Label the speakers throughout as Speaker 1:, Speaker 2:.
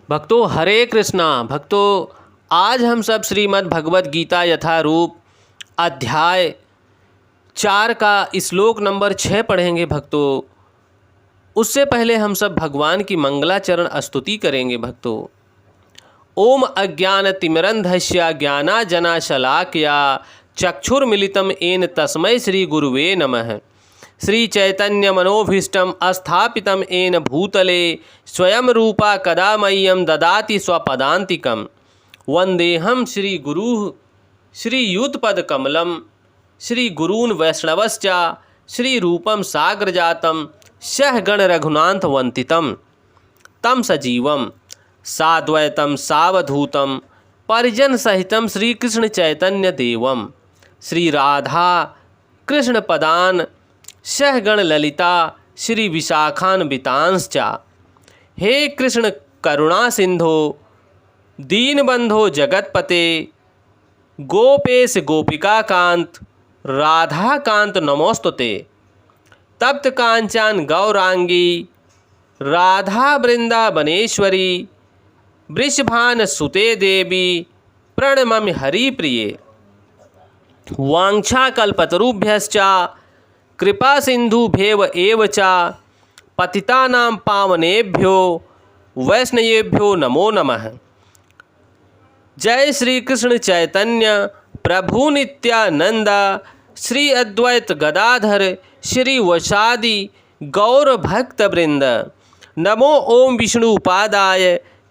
Speaker 1: भक्तों हरे कृष्णा। भक्तों आज हम सब श्रीमद् भगवद गीता यथारूप अध्याय 4 का श्लोक नंबर 6 पढ़ेंगे। भक्तों उससे पहले हम सब भगवान की मंगलाचरण स्तुति करेंगे। भक्तों ओम अज्ञानतिमिरन्धस्य ज्ञानाजनाशलाकया चक्षुर्मिलितं येन तस्मै श्री गुरुवे नमः। श्री चैतन्य मनोभीष्टम स्थापितं येन भूतले स्वयं रूपा कदा मह्यं ददाति स्वपदान्तिकं। वन्देहं श्री गुरु श्रीयुतपदकमलं श्री गुरून् वैष्णवश्च श्री रूपं साग्रजातं सहगण रघुनाथ वन्दितं तं सजीवं साद्वैतं सावधूतं परिजन सहितं श्रीकृष्ण चैतन्य देवं श्री राधा कृष्ण पदान सहगण ललिता श्री विशाखान्वितांश्च। हे कृष्ण करुणा सिंधो दीनबंधो जगतपते गोपेश गोपिका कांत राधा कांत नमोस्तुते। तप्त कांचन गौरांगी राधा वृंदावनेश्वरी वृषभान सुते देवी प्रणमामि हरिप्रिये। वाञ्छाकल्पतरुभ्यश्च कृपा सिंधुभ्येव एव च पतितानां पावनेभ्यो वैष्णवेभ्यो नमो नमः। जय श्री कृष्ण चैतन्य प्रभु नित्यानंद श्री अद्वैत गदाधर श्री वसादि गौर भक्त वृंद। नमो ओम विष्णुपादाय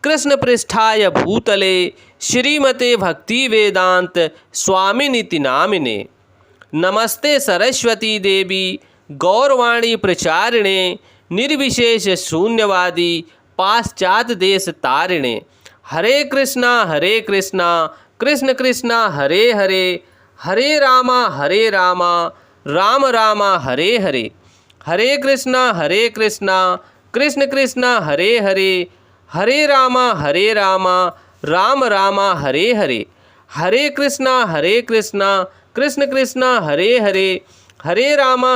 Speaker 1: कृष्ण पृष्ठाय भूतले श्रीमते भक्ति वेदांत स्वामिनिति नामिने। नमस्ते सरस्वती देवी गौरवाणी प्रचारिणे निर्विशेष शून्यवादी पाश्चात्य देश तारिणे। हरे कृष्णा कृष्ण कृष्णा हरे हरे हरे रामा राम रामा हरे हरे। हरे कृष्णा कृष्ण कृष्णा हरे हरे हरे रामा राम रामा हरे हरे। हरे कृष्णा कृष्ण कृष्णा हरे हरे हरे रामा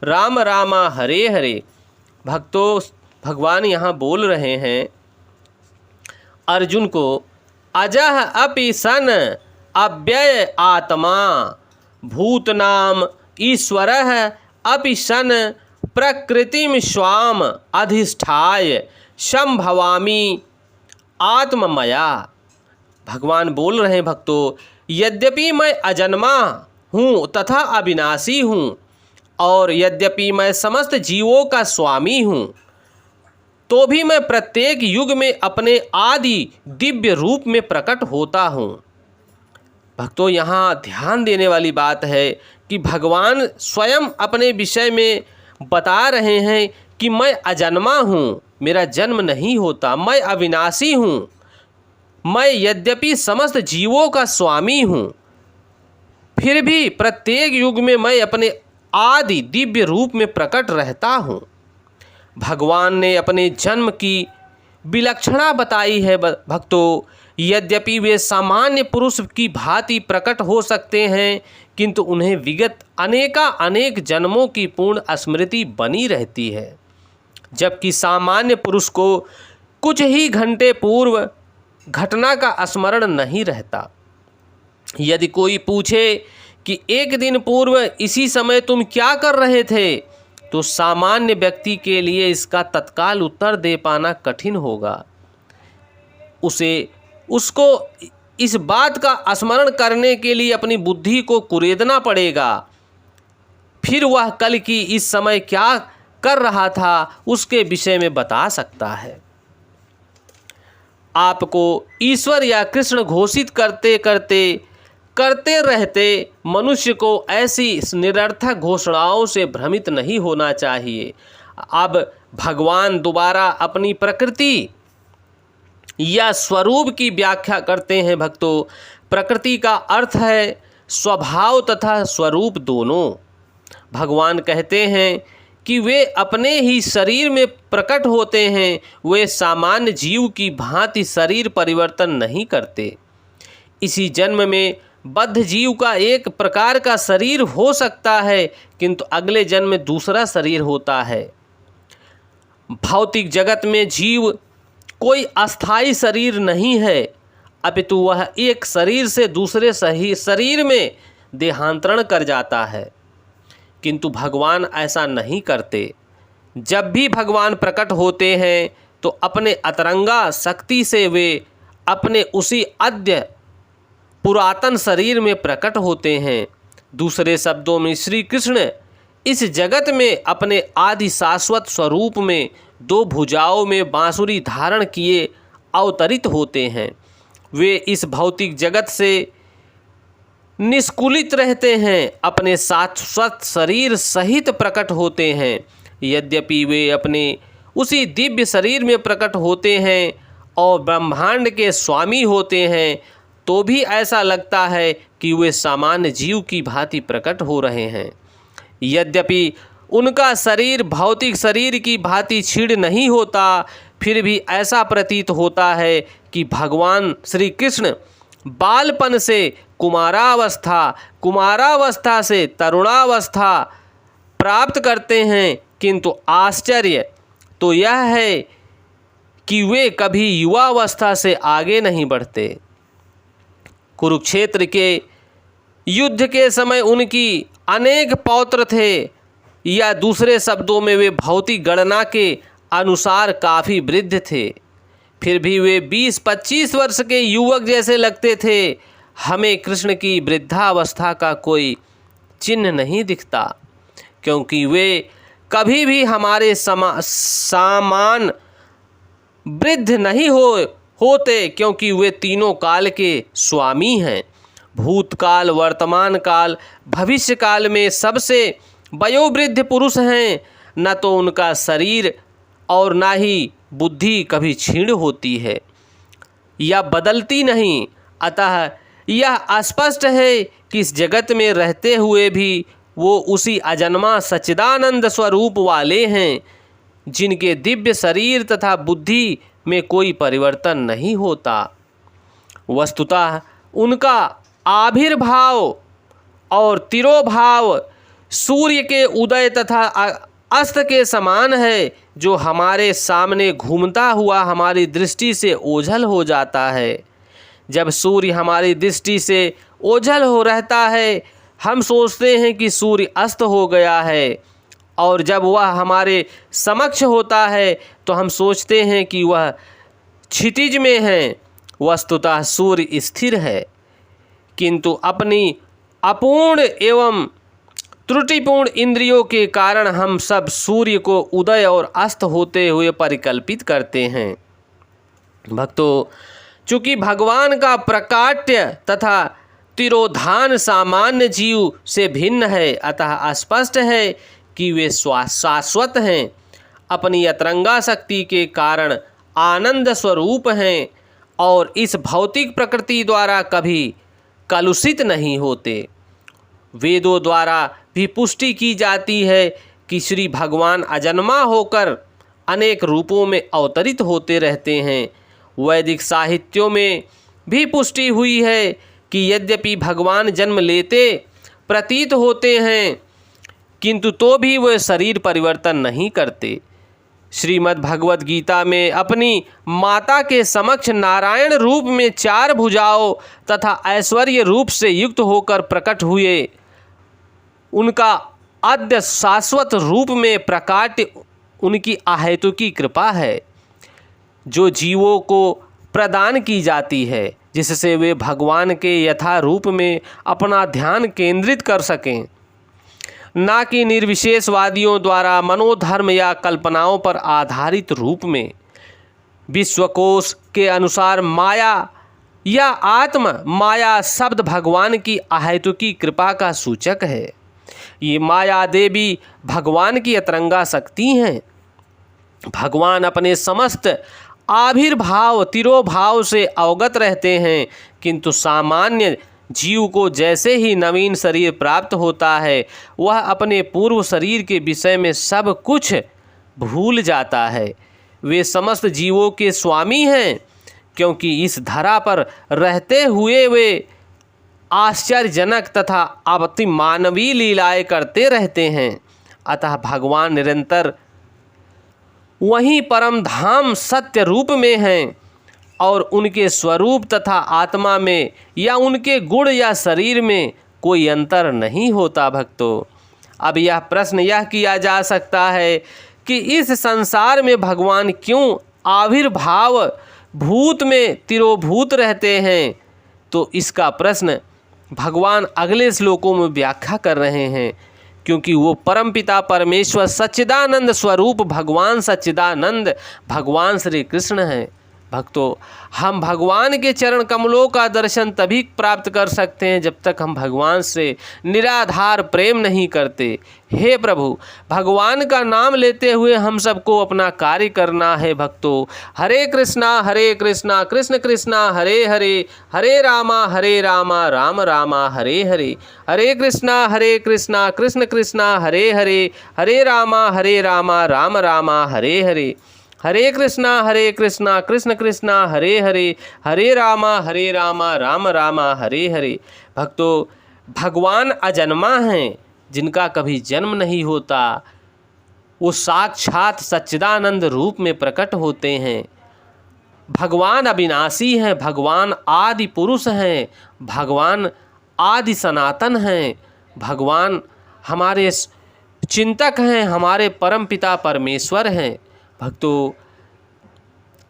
Speaker 1: राम रामा हरे हरे। भक्तों भगवान यहाँ बोल रहे हैं अर्जुन को, अजः अपि सन अव्यय आत्मा भूतनाम ईश्वरः अपि सन प्रकृतिम स्वाम अधिष्ठाय संभवामि आत्ममया। भगवान बोल रहे हैं भक्तों, यद्यपि मैं अजन्मा हूँ तथा अविनाशी हूँ और यद्यपि मैं समस्त जीवों का स्वामी हूँ, तो भी मैं प्रत्येक युग में अपने आदि दिव्य रूप में प्रकट होता हूँ। भक्तों यहाँ ध्यान देने वाली बात है कि भगवान स्वयं अपने विषय में बता रहे हैं कि मैं अजन्मा हूँ, मेरा जन्म नहीं होता, मैं अविनाशी हूँ, मैं यद्यपि समस्त जीवों का स्वामी हूँ, फिर भी प्रत्येक युग में मैं अपने आदि दिव्य रूप में प्रकट रहता हूँ। भगवान ने अपने जन्म की विलक्षणता बताई है। भक्तों यद्यपि वे सामान्य पुरुष की भांति प्रकट हो सकते हैं, किंतु उन्हें विगत अनेक जन्मों की पूर्ण स्मृति बनी रहती है, जबकि सामान्य पुरुष को कुछ ही घंटे पूर्व घटना का स्मरण नहीं रहता। यदि कोई पूछे कि एक दिन पूर्व इसी समय तुम क्या कर रहे थे, तो सामान्य व्यक्ति के लिए इसका तत्काल उत्तर दे पाना कठिन होगा। उसको इस बात का स्मरण करने के लिए अपनी बुद्धि को कुरेदना पड़ेगा, फिर वह कल की इस समय क्या कर रहा था उसके विषय में बता सकता है। आपको ईश्वर या कृष्ण घोषित करते रहते मनुष्य को ऐसी निरर्थक घोषणाओं से भ्रमित नहीं होना चाहिए। अब भगवान दोबारा अपनी प्रकृति या स्वरूप की व्याख्या करते हैं। भक्तों प्रकृति का अर्थ है स्वभाव तथा स्वरूप दोनों। भगवान कहते हैं कि वे अपने ही शरीर में प्रकट होते हैं, वे सामान्य जीव की भांति शरीर परिवर्तन नहीं करते। इसी जन्म में बद्ध जीव का एक प्रकार का शरीर हो सकता है, किंतु अगले जन्म में दूसरा शरीर होता है। भौतिक जगत में जीव कोई अस्थाई शरीर नहीं है, अपितु वह एक शरीर से दूसरे सही शरीर में देहांतरण कर जाता है। किंतु भगवान ऐसा नहीं करते। जब भी भगवान प्रकट होते हैं तो अपने अतरंगा शक्ति से वे अपने उसी अद्य पुरातन शरीर में प्रकट होते हैं। दूसरे शब्दों में श्री कृष्ण इस जगत में अपने आदि शाश्वत स्वरूप में दो भुजाओं में बांसुरी धारण किए अवतरित होते हैं। वे इस भौतिक जगत से निष्कुलित रहते हैं, अपने शाश्वत शरीर सहित प्रकट होते हैं। यद्यपि वे अपने उसी दिव्य शरीर में प्रकट होते हैं और ब्रह्मांड के स्वामी होते हैं, तो भी ऐसा लगता है कि वे सामान्य जीव की भांति प्रकट हो रहे हैं। यद्यपि उनका शरीर भौतिक शरीर की भांति क्षीण नहीं होता, फिर भी ऐसा प्रतीत होता है कि भगवान श्री कृष्ण बालपन से कुमारावस्था, कुमारावस्था से तरुणावस्था प्राप्त करते हैं। किंतु आश्चर्य तो यह है कि वे कभी युवावस्था से आगे नहीं बढ़ते। कुरुक्षेत्र के युद्ध के समय उनकी अनेक पौत्र थे, या दूसरे शब्दों में वे भौतिक गणना के अनुसार काफ़ी वृद्ध थे। फिर भी वे 20-25 वर्ष के युवक जैसे लगते थे। हमें कृष्ण की वृद्धावस्था का कोई चिन्ह नहीं दिखता, क्योंकि वे कभी भी हमारे सामान वृद्ध नहीं होते, क्योंकि वे तीनों काल के स्वामी हैं। भूतकाल, वर्तमान काल, भविष्य काल में सबसे वयोवृद्ध पुरुष हैं। न तो उनका शरीर और न ही बुद्धि कभी क्षीण होती है या बदलती नहीं। अतः यह स्पष्ट है कि इस जगत में रहते हुए भी वो उसी अजन्मा सच्चिदानंद स्वरूप वाले हैं, जिनके दिव्य शरीर तथा बुद्धि में कोई परिवर्तन नहीं होता। वस्तुतः उनका आविर्भाव और तिरोभाव सूर्य के उदय तथा अस्त के समान है, जो हमारे सामने घूमता हुआ हमारी दृष्टि से ओझल हो जाता है। जब सूर्य हमारी दृष्टि से ओझल हो रहता है, हम सोचते हैं कि सूर्य अस्त हो गया है, और जब वह हमारे समक्ष होता है तो हम सोचते हैं कि वह क्षितिज में है। वस्तुतः सूर्य स्थिर है, किंतु अपनी अपूर्ण एवं त्रुटिपूर्ण इंद्रियों के कारण हम सब सूर्य को उदय और अस्त होते हुए परिकल्पित करते हैं। भक्तों, चूँकि भगवान का प्रकाट्य तथा तिरोधान सामान्य जीव से भिन्न है, अतः स्पष्ट है कि वे शाश्वत हैं, अपनी अतरंगा शक्ति के कारण आनंद स्वरूप हैं और इस भौतिक प्रकृति द्वारा कभी कलुषित नहीं होते। वेदों द्वारा भी पुष्टि की जाती है कि श्री भगवान अजन्मा होकर अनेक रूपों में अवतरित होते रहते हैं। वैदिक साहित्यों में भी पुष्टि हुई है कि यद्यपि भगवान जन्म लेते प्रतीत होते हैं, किंतु तो भी वे शरीर परिवर्तन नहीं करते। श्रीमद् भगवद गीता में अपनी माता के समक्ष नारायण रूप में 4 भुजाओं तथा ऐश्वर्य रूप से युक्त होकर प्रकट हुए। उनका आद्य शाश्वत रूप में प्रकाट्य उनकी अहेतुकी कृपा है, जो जीवों को प्रदान की जाती है, जिससे वे भगवान के यथा रूप में अपना ध्यान केंद्रित कर सकें, ना कि निर्विशेषवादियों द्वारा मनोधर्म या कल्पनाओं पर आधारित रूप में। विश्वकोश के अनुसार माया या आत्म माया शब्द भगवान की अहेतुकी कृपा का सूचक है। ये माया देवी भगवान की अतरंगा शक्ति हैं। भगवान अपने समस्त आविर्भाव तिरोभाव से अवगत रहते हैं, किंतु सामान्य जीव को जैसे ही नवीन शरीर प्राप्त होता है, वह अपने पूर्व शरीर के विषय में सब कुछ भूल जाता है। वे समस्त जीवों के स्वामी हैं, क्योंकि इस धरा पर रहते हुए वे आश्चर्यजनक तथा अति मानवीय लीलाएं करते रहते हैं। अतः भगवान निरंतर वहीं परम धाम सत्य रूप में हैं और उनके स्वरूप तथा आत्मा में या उनके गुण या शरीर में कोई अंतर नहीं होता भक्तों। अब यह प्रश्न यह किया जा सकता है कि इस संसार में भगवान क्यों आविर्भाव भूत में तिरोभूत रहते हैं। तो इसका प्रश्न भगवान अगले श्लोकों में व्याख्या कर रहे हैं, क्योंकि वो परमपिता परमेश्वर सच्चिदानंद स्वरूप भगवान सच्चिदानंद भगवान श्री कृष्ण हैं। भक्तों, हम भगवान के चरण कमलों का दर्शन तभी प्राप्त कर सकते हैं जब तक हम भगवान से निराधार प्रेम नहीं करते। हे प्रभु, भगवान का नाम लेते हुए हम सबको अपना कार्य करना है। भक्तों, हरे कृष्णा कृष्ण कृष्णा हरे हरे, हरे रामा राम रामा हरे हरे, हरे कृष्णा कृष्ण कृष्णा हरे हरे, हरे रामा राम रामा हरे हरे, हरे कृष्णा कृष्ण कृष्णा हरे हरे, हरे रामा राम रामा हरे हरे। भक्तों, भगवान अजन्मा हैं, जिनका कभी जन्म नहीं होता। वो साक्षात सच्चिदानंद रूप में प्रकट होते हैं। भगवान अविनाशी हैं, भगवान आदि पुरुष हैं, भगवान आदि सनातन हैं, भगवान हमारे चिंतक हैं, हमारे परमपिता परमेश्वर हैं। भक्तों,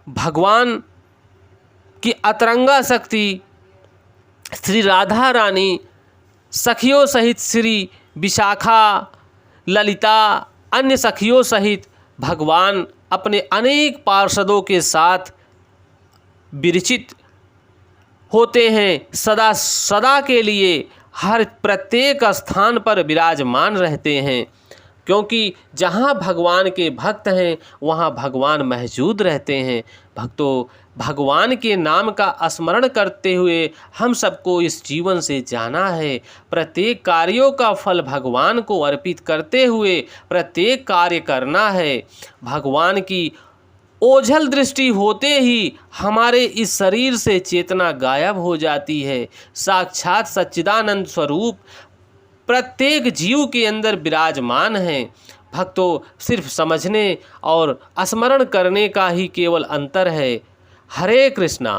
Speaker 1: भगवान की अतरंगा शक्ति श्री राधा रानी सखियों सहित श्री विशाखा, ललिता, अन्य सखियों सहित भगवान अपने अनेक पार्षदों के साथ विरचित होते हैं। सदा सदा के लिए हर प्रत्येक स्थान पर विराजमान रहते हैं, क्योंकि जहाँ भगवान के भक्त हैं वहाँ भगवान मौजूद रहते हैं। भक्तों, भगवान के नाम का स्मरण करते हुए हम सबको इस जीवन से जाना है। प्रत्येक कार्यों का फल भगवान को अर्पित करते हुए प्रत्येक कार्य करना है। भगवान की ओझल दृष्टि होते ही हमारे इस शरीर से चेतना गायब हो जाती है। साक्षात सच्चिदानंद स्वरूप प्रत्येक जीव के अंदर विराजमान हैं। भक्तों, सिर्फ समझने और स्मरण करने का ही केवल अंतर है। हरे कृष्णा।